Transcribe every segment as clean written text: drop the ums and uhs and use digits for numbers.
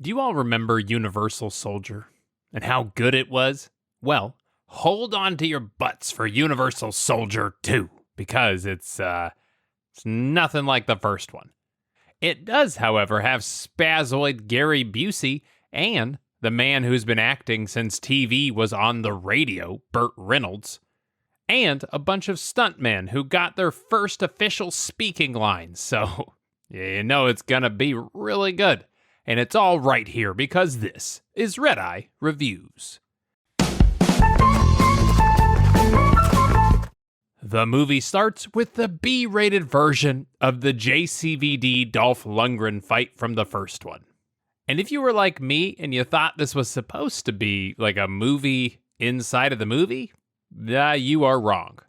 Do you all remember Universal Soldier and how good it was? Well, hold on to your butts for Universal Soldier 2 because it's nothing like the first one. It does, however, have spazoid Gary Busey and the man who's been acting since TV was on the radio, Burt Reynolds, and a bunch of stuntmen who got their first official speaking lines. So, you know it's gonna be really good. And it's all right here because this is Redeye Reviews. The movie starts with the B-rated version of the JCVD Dolph Lundgren fight from the first one. And if you were like me and you thought this was supposed to be like a movie inside of the movie, you are wrong.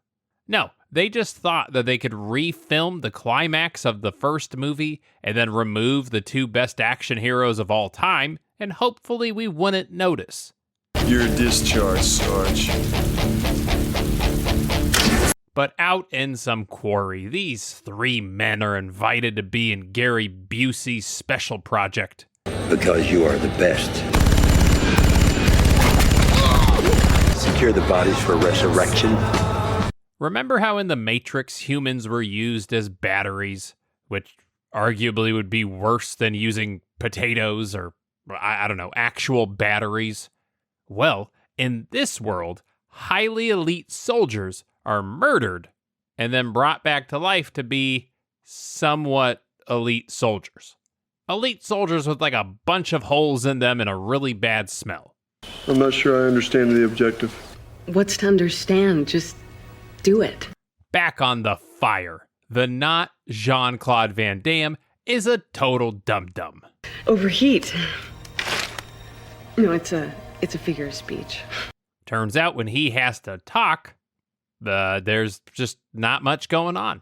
No, they just thought that they could refilm the climax of the first movie and then remove the two best action heroes of all time, and hopefully we wouldn't notice. You're discharged, Sarge. But out in some quarry, these three men are invited to be in Gary Busey's special project. Because you are the best. Secure the bodies for resurrection. Remember how in The Matrix humans were used as batteries, which arguably would be worse than using potatoes or, I don't know, actual batteries? Well, in this world, highly elite soldiers are murdered and then brought back to life to be somewhat elite soldiers. Elite soldiers with like a bunch of holes in them and a really bad smell. I'm not sure I understand the objective. What's to understand? Just do it. Back on the fire, the not Jean-Claude Van Damme is a total dum-dum. Overheat. No, it's a figure of speech. Turns out when he has to talk, there's just not much going on.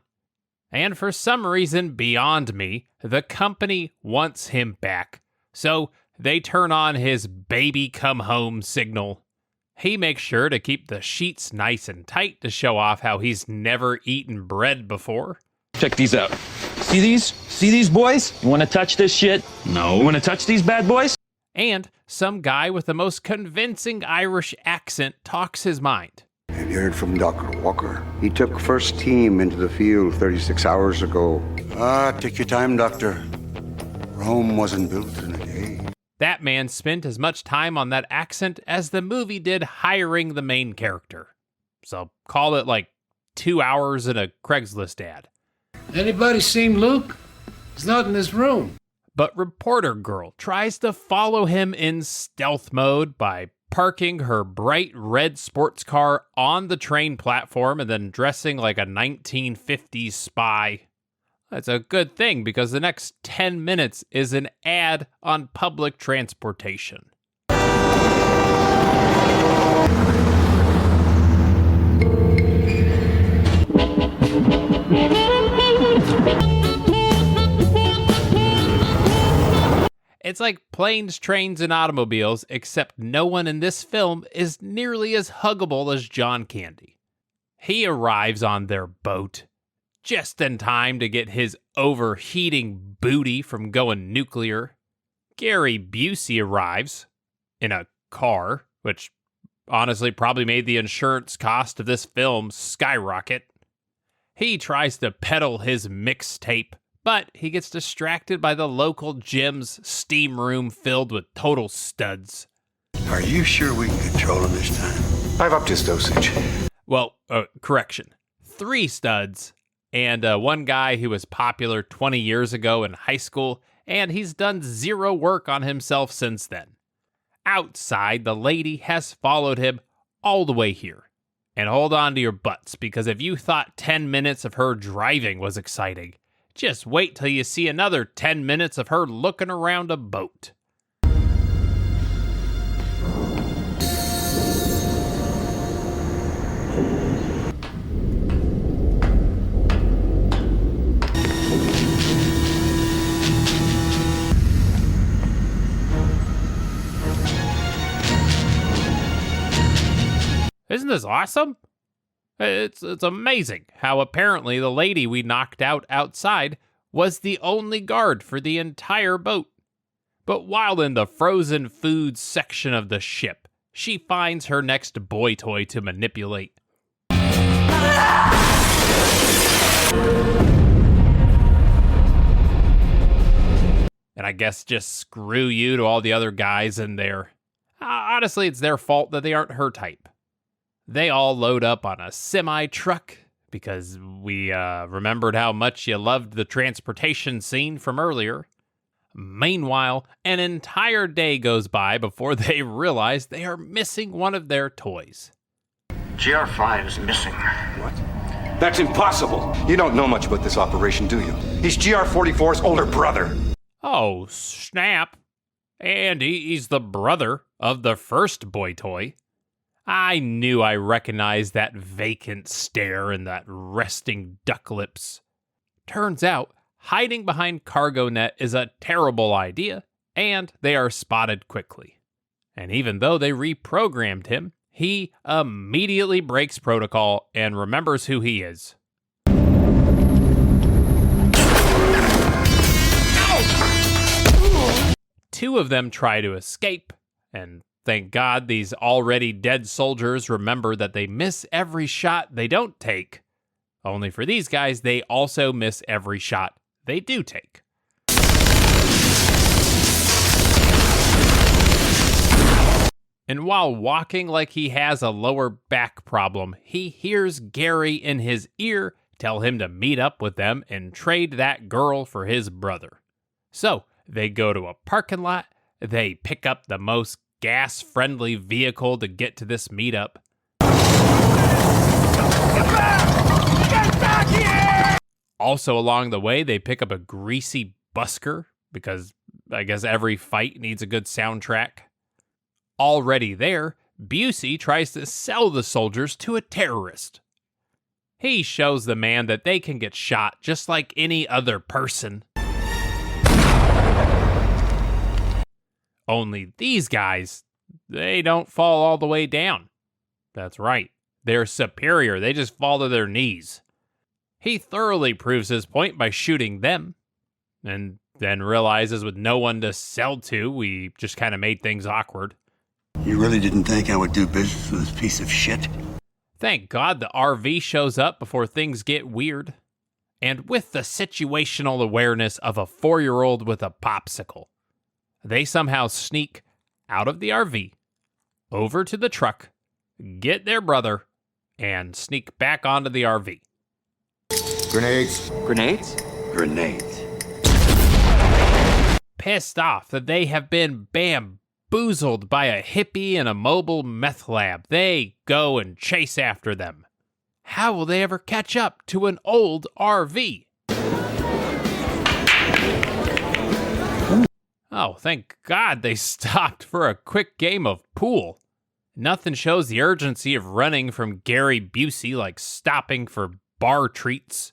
And for some reason beyond me, the company wants him back. So they turn on his baby come home signal. He makes sure to keep the sheets nice and tight to show off how he's never eaten bread before. Check these out. See these? See these boys? You want to touch this shit? No. You want to touch these bad boys? And some guy with the most convincing Irish accent talks his mind. Have you heard from Dr. Walker? He took first team into the field 36 hours ago. Take your time, Doctor. Rome wasn't built in a day. That man spent as much time on that accent as the movie did hiring the main character. So call it like 2 hours in a Craigslist ad. Anybody seen Luke? He's not in this room. But reporter girl tries to follow him in stealth mode by parking her bright red sports car on the train platform and then dressing like a 1950s spy. That's a good thing because the next 10 minutes is an ad on public transportation. It's like planes, trains, and automobiles, except no one in this film is nearly as huggable as John Candy. He arrives on their boat just in time to get his overheating booty from going nuclear. Gary Busey arrives in a car, which honestly probably made the insurance cost of this film skyrocket. He tries to peddle his mixtape, but he gets distracted by the local gym's steam room filled with total studs. Are you sure we can control him this time? I've upped his dosage. Well, correction. 3 studs. And one guy who was popular 20 years ago in high school, and he's done 0 work on himself since then. Outside, the lady has followed him all the way here. And hold on to your butts, because if you thought 10 minutes of her driving was exciting, just wait till you see another 10 minutes of her looking around a boat. Isn't this awesome? It's amazing how apparently the lady we knocked out outside was the only guard for the entire boat. But while in the frozen foods section of the ship, she finds her next boy toy to manipulate. And I guess just screw you to all the other guys in there. Honestly, it's their fault that they aren't her type. They all load up on a semi-truck because we remembered how much you loved the transportation scene from earlier. Meanwhile, an entire day goes by before they realize they are missing one of their toys. GR5 is missing. What? That's impossible. You don't know much about this operation, do you? He's GR44's older brother. Oh, snap. And he's the brother of the first boy toy. I knew I recognized that vacant stare and that resting duck lips. Turns out, hiding behind cargo net is a terrible idea, and they are spotted quickly. And even though they reprogrammed him, he immediately breaks protocol and remembers who he is. Two of them try to escape, and thank God these already dead soldiers remember that they miss every shot they don't take. Only for these guys, they also miss every shot they do take. And while walking like he has a lower back problem, he hears Gary in his ear tell him to meet up with them and trade that girl for his brother. So they go to a parking lot, they pick up the most gas-friendly vehicle to get to this meetup. Get back here! Also along the way, they pick up a greasy busker, because I guess every fight needs a good soundtrack. Already there, Busey tries to sell the soldiers to a terrorist. He shows the man that they can get shot just like any other person. Only these guys, they don't fall all the way down. That's right, they're superior, they just fall to their knees. He thoroughly proves his point by shooting them, and then realizes with no one to sell to, we just kind of made things awkward. You really didn't think I would do business with this piece of shit? Thank God the RV shows up before things get weird. And with the situational awareness of a 4-year-old with a popsicle, they somehow sneak out of the RV, over to the truck, get their brother, and sneak back onto the RV. Grenades. Grenades? Grenades. Pissed off that they have been bamboozled by a hippie in a mobile meth lab, they go and chase after them. How will they ever catch up to an old RV? Oh, thank God they stopped for a quick game of pool. Nothing shows the urgency of running from Gary Busey like stopping for bar treats.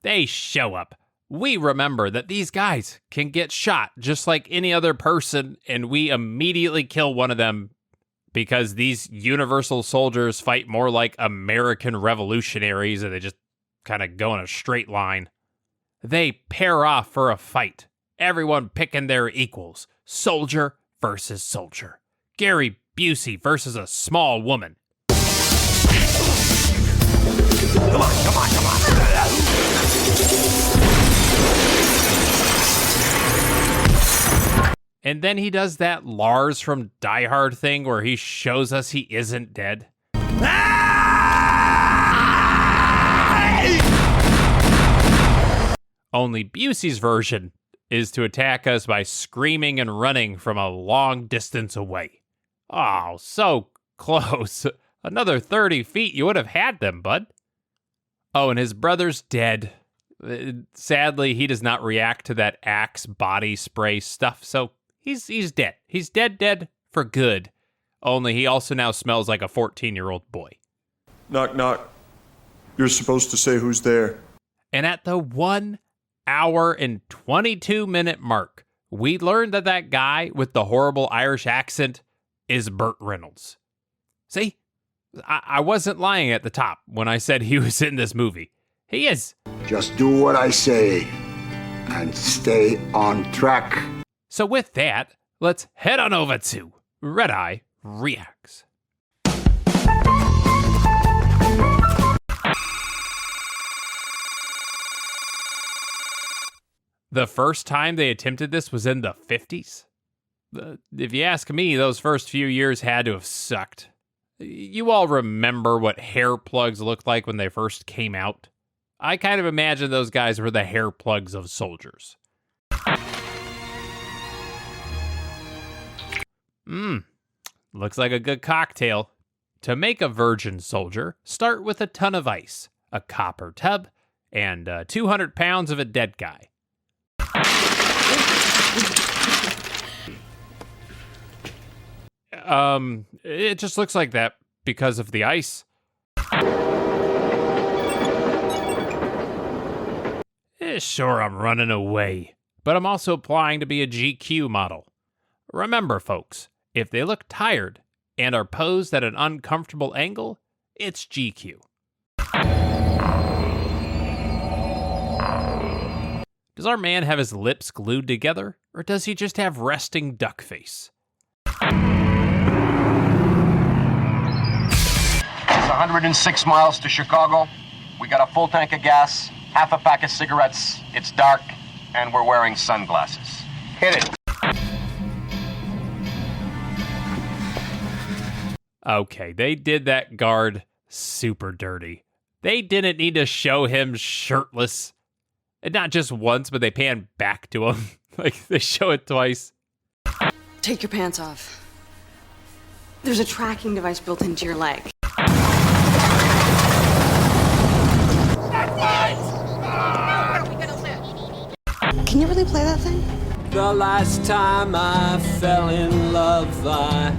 They show up. We remember that these guys can get shot just like any other person, and we immediately kill one of them because these universal soldiers fight more like American revolutionaries, and they just kind of go in a straight line. They pair off for a fight, everyone picking their equals. Soldier versus soldier. Gary Busey versus a small woman. Come on, come on, come on. And then he does that Lars from Die Hard thing where he shows us he isn't dead. Only Busey's version is to attack us by screaming and running from a long distance away. Oh, so close. Another 30 feet, you would have had them, bud. Oh, and his brother's dead. Sadly, he does not react to that Axe body spray stuff, so he's dead. He's dead for good. Only he also now smells like a 14-year-old boy. Knock, knock. You're supposed to say who's there. And at the 1 hour and 22-minute mark, we learned that that guy with the horrible Irish accent is Burt Reynolds. See? I wasn't lying at the top when I said he was in this movie. He is. Just do what I say. and stay on track. So with that, let's head on over to Redeye Reacts. The first time they attempted this was in the 50s. If you ask me, those first few years had to have sucked. You all remember what hair plugs looked like when they first came out? I kind of imagine those guys were the hair plugs of soldiers. Looks like a good cocktail. To make a virgin soldier, start with a ton of ice, a copper tub, and 200 pounds of a dead guy. It just looks like that because of the ice. Sure, I'm running away, but I'm also applying to be a GQ model. Remember, folks, if they look tired and are posed at an uncomfortable angle, it's GQ. Does our man have his lips glued together, or does he just have resting duck face? It's 106 miles to Chicago. We got a full tank of gas, half a pack of cigarettes, it's dark, and we're wearing sunglasses. Hit it. Okay, they did that guard super dirty. They didn't need to show him shirtless. And not just once, but they pan back to him. Like, they show it twice. Take your pants off. There's a tracking device built into your leg. Can you really play that thing? The last time I fell in love, I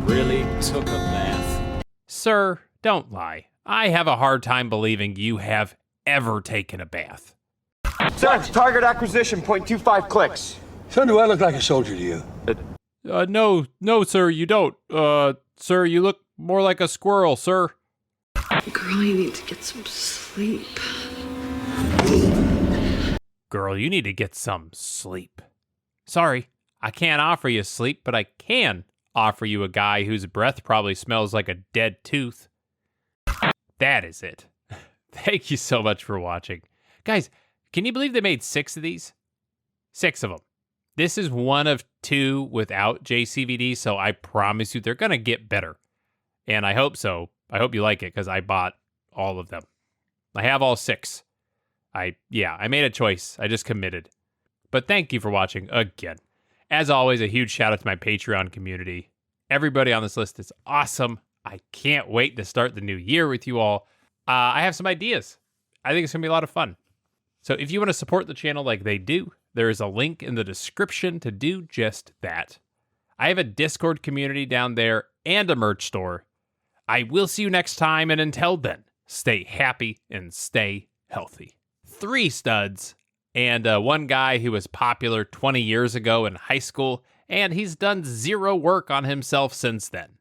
really took a bath. Sir, don't lie. I have a hard time believing you have ever taken a bath. Sir, target acquisition, 0.25 clicks. Son, do I look like a soldier to you? No, sir, you don't. Sir, you look more like a squirrel, sir. Girl, you need to get some sleep. Girl, you need to get some sleep. Sorry, I can't offer you sleep, but I can offer you a guy whose breath probably smells like a dead tooth. That is it. Thank you so much for watching. Guys, can you believe they made 6 of these? 6 of them. This is one of 2 without JCVD, so I promise you they're going to get better. And I hope so. I hope you like it, because I bought all of them. I have all 6. I made a choice. I just committed. But thank you for watching again. As always, a huge shout out to my Patreon community. Everybody on this list is awesome. I can't wait to start the new year with you all. I have some ideas. I think it's going to be a lot of fun. So if you want to support the channel like they do, there is a link in the description to do just that. I have a Discord community down there and a merch store. I will see you next time, and until then, stay happy and stay healthy. 3 studs and one guy who was popular 20 years ago in high school, and he's done 0 work on himself since then.